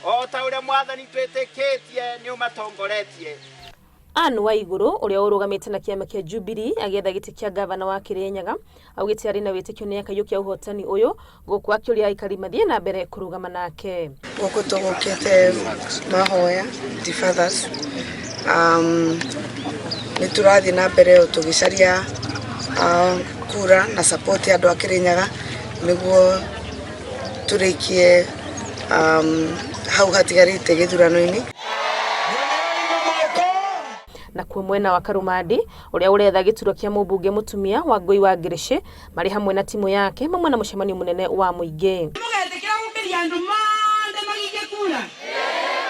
o ta uria mwathani twitikitie ni umatongoretie. Ann Waiguru uria urugamite na kiama kia Jubilee agetha giti kia gavana wa Kirinyaga augite ari na witikio ni akayukia uhotani uyu guku akiuria aikari mathie na mbere kurugama nake. Guku tugukite mahoya Difathas ni turathi na mbere tugicaria kura na support ya andu a Kirinyaga niguo turikie hau hatigarite githurano-ini. Na kwa mwena wa Karumadi uria uretha giturwa kia mumbunge mutumia wangui wa ngirici mari hamwe na timu yake mamwe na mucemanio munene wa muingi. Mugetikira gukiria andu monde magige kura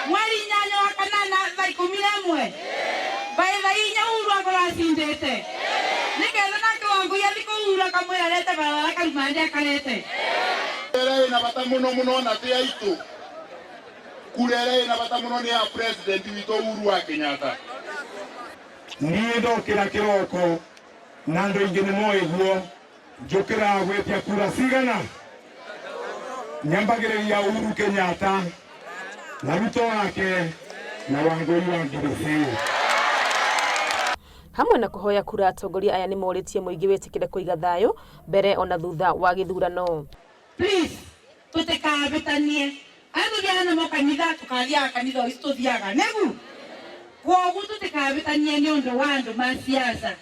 mweri 8 wa kanana thaa 11 baitha inya uru akoracindite niketha nake wangui athi kuura kamwe arete barabara Karumadi akarete kurere na bata muno na tia itu kurere na bata muno ni a president wito Uhuru wa Kenyatta. Niĩ ndokĩra kĩroko na andũ aingĩ nĩ moĩ guo njũkĩra gwĩtia kura cigana nyambagĩrĩria Uhuru Kenyatta na Ruto wake na wangui wa ngirici. Hamwe na kuhoya kura atongoria aya ni moritie muingi witikire kuiga thayo mbere ona thutha wa githurano. Please tutikabitanie atuthiana mo kanitha tukathia kanitha istuthiaga negu wogu tutikabitanie ni undu wa andu ma siasa.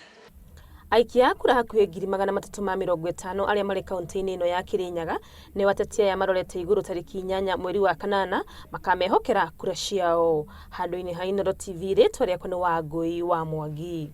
Aikia kura hakuhe 350 aria mari kaunti-ini ino ya Kirinyaga ni watetia ya marorete iguru tariki 8 mweri wa kanana makamehokera kura ciao. Handu-ini ha Inooro TV ritwa riakwa ni wangui wa Mwangi.